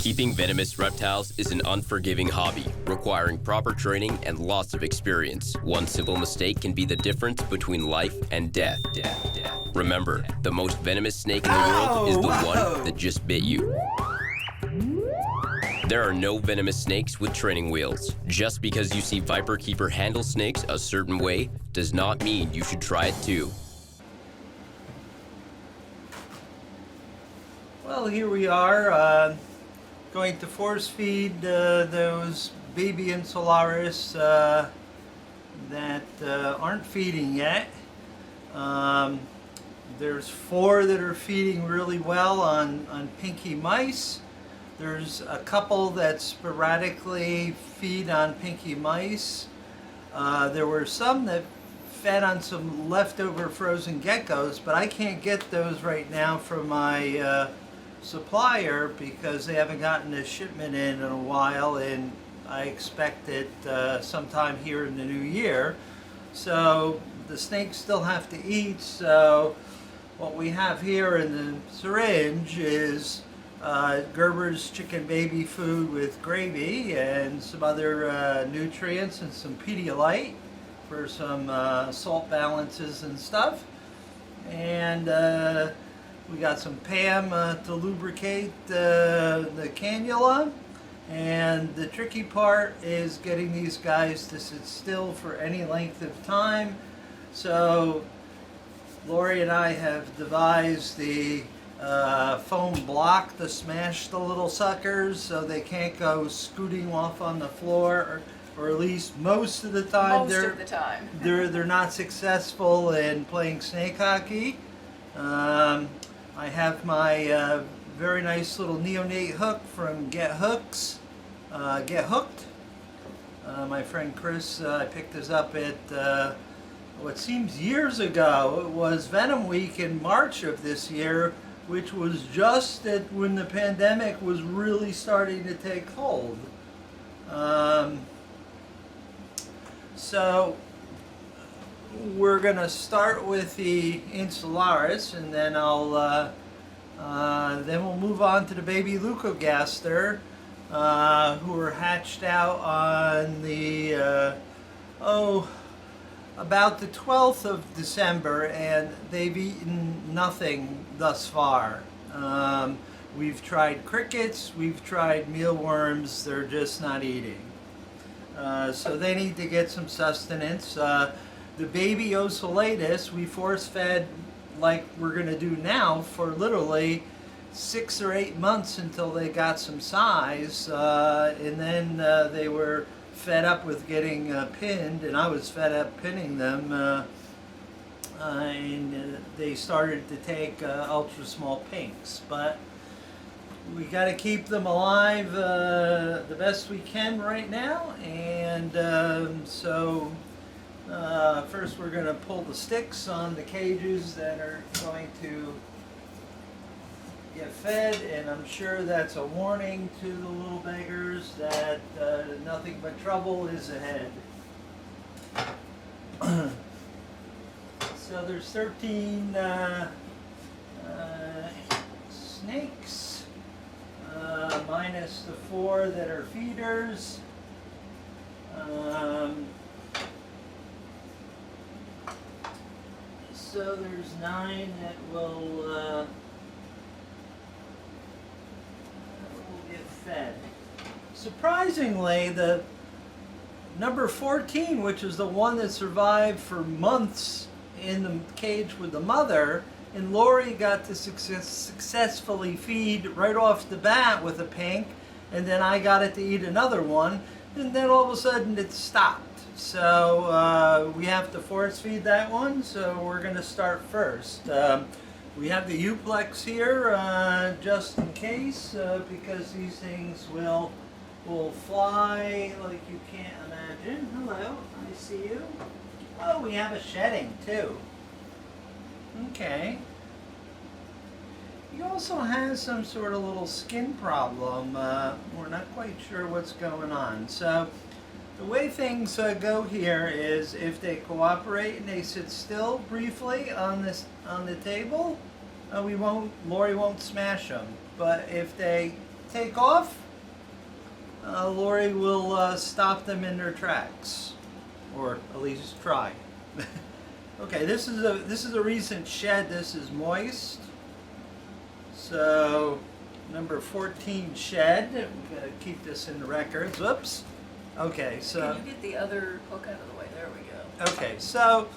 Keeping venomous reptiles is an unforgiving hobby, requiring proper training and lots of experience. One simple mistake can be the difference between life and death. Remember, the most venomous snake in the world is the one that just bit you. There are no venomous snakes with training wheels. Just because you see viperkeeper handle snakes a certain way does not mean you should try it too. Well, here we are, going to force feed those baby Insularis that aren't feeding yet. There's 4 that are feeding really well on pinky mice. There's a couple that sporadically feed on pinky mice. There were some that fed on some leftover frozen geckos, but I can't get those right now from my supplier because they haven't gotten a shipment in a while, and I expect it sometime here in the new year. So the snakes still have to eat. So what we have here in the syringe is Gerber's chicken baby food with gravy and some other nutrients and some Pedialyte for some salt balances and stuff. And we got some Pam to lubricate the cannula. And the tricky part is getting these guys to sit still for any length of time. So Lori and I have devised the foam block to smash the little suckers so they can't go scooting off on the floor, or at least most of the time. They're not successful in playing snake hockey. I have my very nice little neonate hook from Get Hooked. My friend Chris picked this up at what seems years ago. It was Venom Week in March of this year, which was just when the pandemic was really starting to take hold. So we're going to start with the Insularis, and then then we'll move on to the baby Leucogaster, who were hatched out on the about the 12th of December, and they've eaten nothing thus far. We've tried crickets, we've tried mealworms, they're just not eating. So they need to get some sustenance. The baby Ocellatus we force fed like we're going to do now for literally 6 or 8 months until they got some size, and then they were fed up with getting pinned, and I was fed up pinning them, and they started to take ultra small pinks. But we got to keep them alive the best we can right now, and so first we're going to pull the sticks on the cages that are going to get fed, and I'm sure that's a warning to the little beggars that nothing but trouble is ahead. So there's 13 snakes, minus the 4 that are feeders. So there's 9 that will get fed. Surprisingly, the number 14, which is the one that survived for months in the cage with the mother, and Lori got to successfully feed right off the bat with a pink, and then I got it to eat another one, and then all of a sudden it stopped. So we have to force feed that one, so we're going to start first. We have the Uplex here just in case, because these things will fly like you can't imagine. Hello, I see you. Oh, we have a shedding too. Okay. He also has some sort of little skin problem. We're not quite sure what's going on. So the way things go here is if they cooperate and they sit still briefly on the table, Lori won't smash them. But if they take off, Lori will stop them in their tracks, or at least try. Okay, this is a recent shed. This is moist. So number 14 shed. We're gonna keep this in the records. Oops. Okay, so. Can you get the other hook out of the way? There we go. Okay, so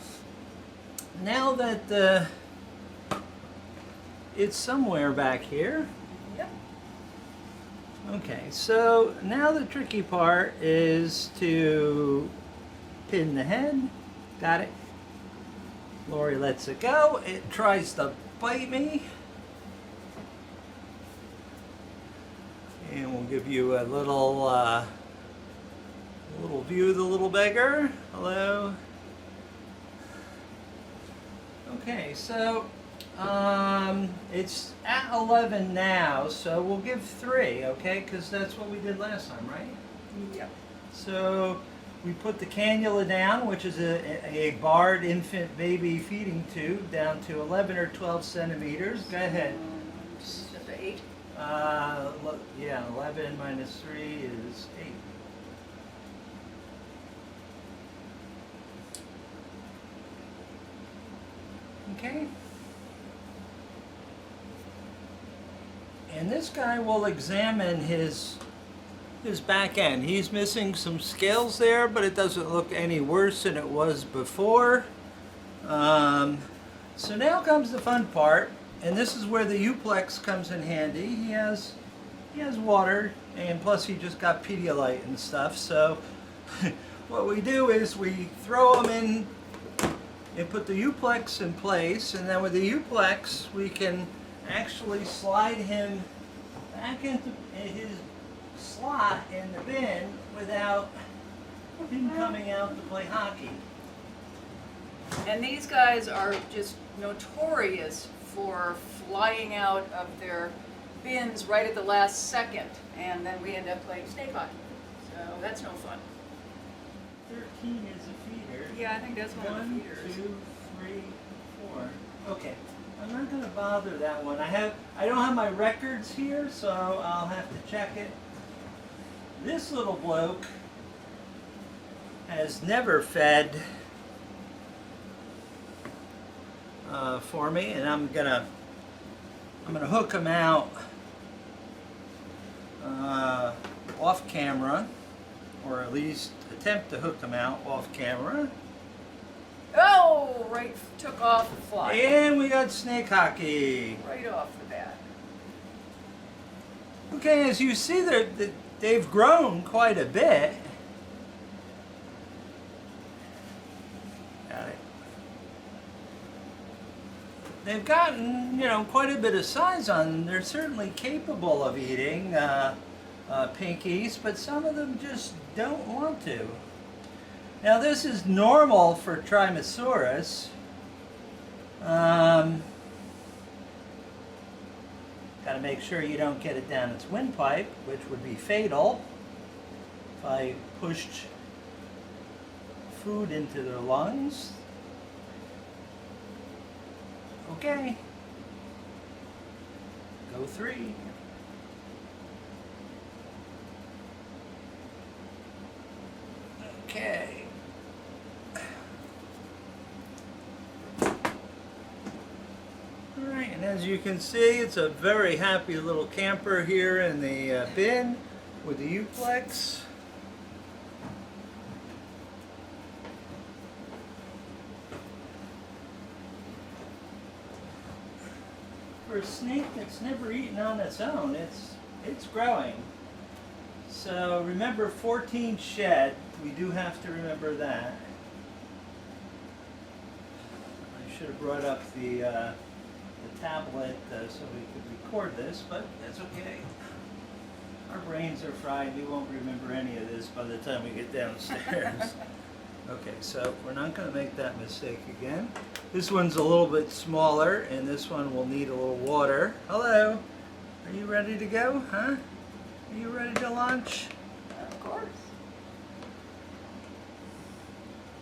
now that it's somewhere back here. Yep. Okay, so now the tricky part is to pin the head. Got it? Lori lets it go. It tries to bite me. And we'll give you a little view of the little beggar. Hello. Okay, so it's at 11 now, so we'll give 3, okay? Because that's what we did last time, right? Yep. So we put the cannula down, which is a barred infant baby feeding tube, down to 11 or 12 centimeters. Go ahead. Just up to 8. Yeah, 11 minus 3 is 8. Okay. And this guy will examine his back end. He's missing some scales there, but it doesn't look any worse than it was before. So now comes the fun part, and this is where the Uplex comes in handy. He has water, and plus he just got Pedialyte and stuff. So what we do is we throw him in and put the Uplex in place, and then with the Uplex we can actually slide him back into his slot in the bin without him coming out to play hockey. And these guys are just notorious for flying out of their bins right at the last second, and then we end up playing snake hockey. So that's no fun. 13 is a feeder. Yeah, I think that's one of the feeders. 1, 2, 3, 4. Okay, I'm not going to bother that one. I don't have my records here, so I'll have to check it. This little bloke has never fed for me, and I'm gonna hook him out off camera, or at least attempt to hook him out off camera. Oh, right, took off the fly. And we got snake hockey. Right off the bat. Okay, as you see, they've grown quite a bit. Got it. They've gotten, quite a bit of size on them. They're certainly capable of eating pinkies, but some of them just don't want to. Now this is normal for Trymosaurus. Got to make sure you don't get it down its windpipe, which would be fatal if I pushed food into their lungs. Okay. Go 3. Okay. Alright, and as you can see, it's a very happy little camper here in the bin with the Uplex. For a snake that's never eaten on its own, it's growing. So remember 14 shed, we do have to remember that. I should have brought up the tablet so we could record this, but that's okay. Our brains are fried, we won't remember any of this by the time we get downstairs. Okay, so we're not going to make that mistake again. This one's a little bit smaller, and this one will need a little water. Hello, are you ready to go, huh? Are you ready to launch? Of course.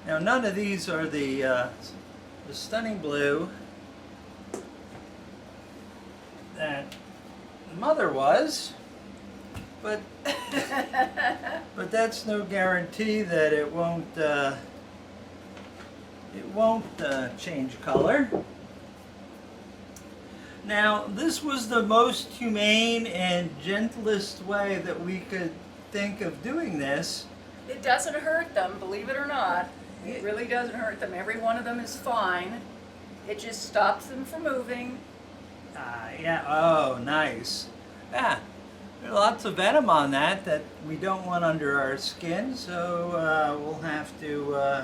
Now none of these are the stunning blue that the mother was. but but that's no guarantee that it won't change color. Now, this was the most humane and gentlest way that we could think of doing this. It doesn't hurt them, believe it or not. It really doesn't hurt them. Every one of them is fine. It just stops them from moving. Yeah, oh, nice. Yeah, there's lots of venom on that we don't want under our skin, so we'll have to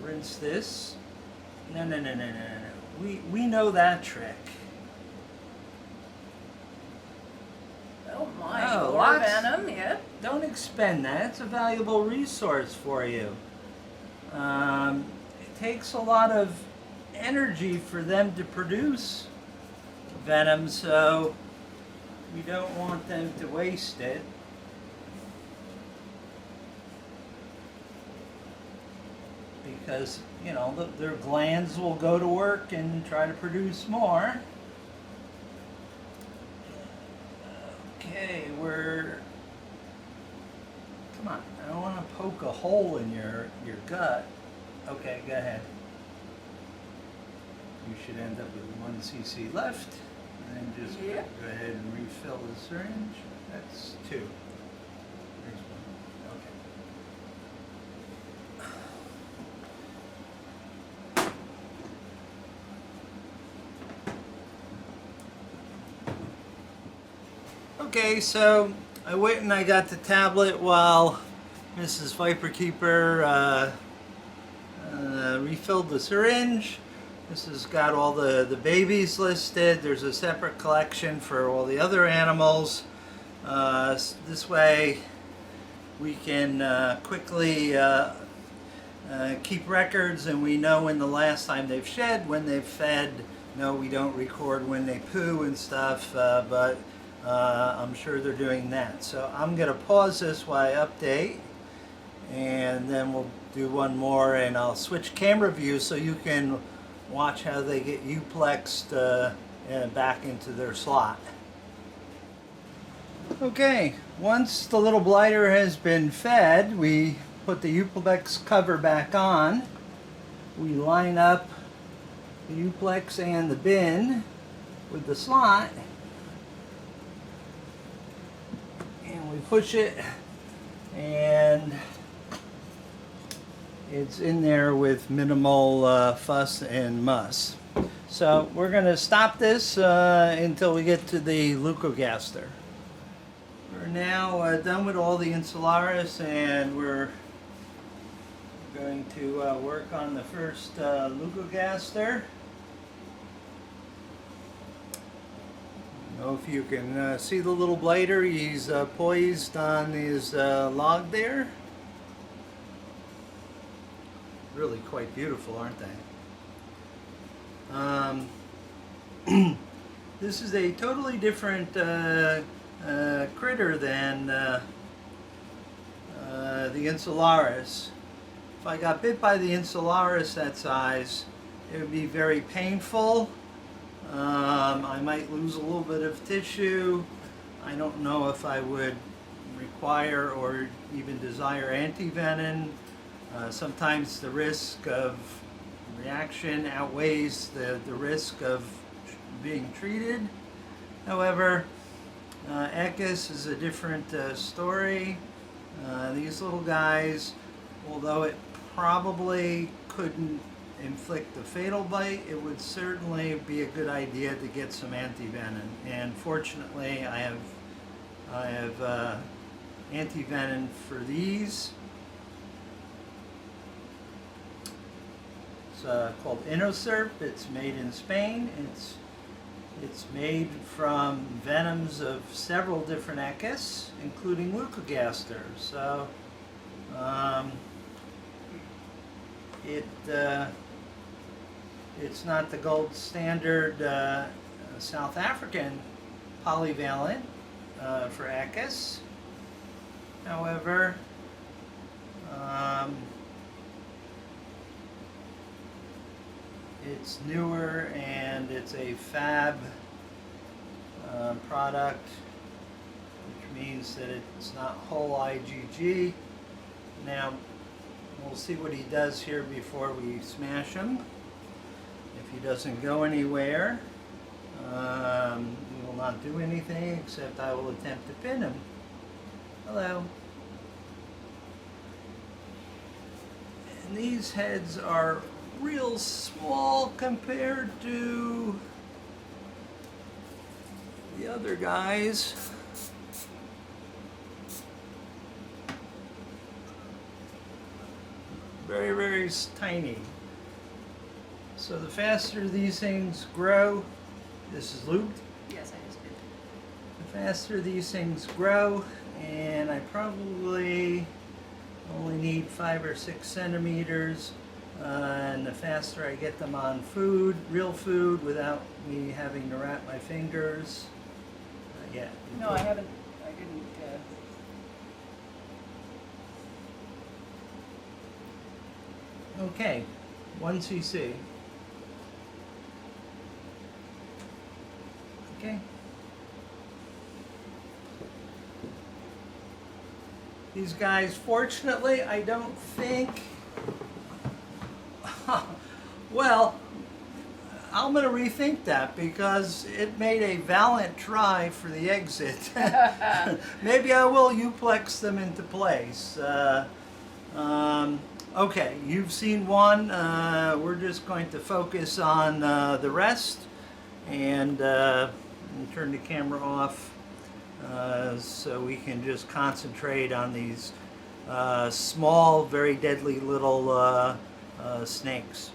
rinse this. No. We know that trick. Oh my, Oh, more venom, yeah. Don't expend that. It's a valuable resource for you. It takes a lot of energy for them to produce venom, so we don't want them to waste it. Because, you know, their glands will go to work and try to produce more. Okay, come on, I don't want to poke a hole in your gut. Okay, go ahead. You should end up with 1 cc left, and then just go ahead and refill the syringe. That's 2. There's 1. Okay. Okay, so I went and I got the tablet while Mrs. Viperkeeper refilled the syringe. This has got all the babies listed. There's a separate collection for all the other animals. This way we can quickly keep records, and we know when the last time they've shed, when they've fed. No, we don't record when they poo and stuff, but I'm sure they're doing that. So I'm going to pause this while I update, and then we'll do one more, and I'll switch camera views so you can watch how they get euplexed back into their slot. Okay, once the little blighter has been fed, we put the euplex cover back on. We line up the euplex and the bin with the slot, and we push it, and it's in there with minimal fuss and muss. So we're going to stop this until we get to the leucogaster. We're now done with all the Insularis, and we're going to work on the first leucogaster. I don't know if you can see the little blighter. He's poised on his log there. Really quite beautiful, aren't they? This is a totally different critter than the Insularis. If I got bit by the Insularis that size, it would be very painful. I might lose a little bit of tissue. I don't know if I would require or even desire antivenin. Sometimes the risk of reaction outweighs the risk of being treated. However, Echis is a different story. These little guys, although it probably couldn't inflict the fatal bite, it would certainly be a good idea to get some antivenin. And fortunately, I have antivenin for these. It's called Inoserp. It's made in Spain. It's made from venoms of several different Echis, including leucogaster. So it's not the gold standard South African polyvalent for Echis. However, it's newer, and it's a fab product. means that it's not whole IgG. Now, we'll see what he does here before we smash him. If he doesn't go anywhere, he will not do anything except I will attempt to pin him. Hello. And these heads are real small compared to the other guys. Very, very tiny. So the faster these things grow, this is lubed. Yes, I just did. The faster these things grow, and I probably only need 5 or 6 centimeters, and the faster I get them on food, real food, without me having to wrap my fingers. Yeah. No, I haven't, I didn't, 1 cc. Okay. These guys, fortunately, I don't think, well, I'm going to rethink that because it made a valiant try for the exit. Maybe I will euplex them into place. Okay, you've seen one. We're just going to focus on the rest and turn the camera off so we can just concentrate on these small, very deadly little snakes.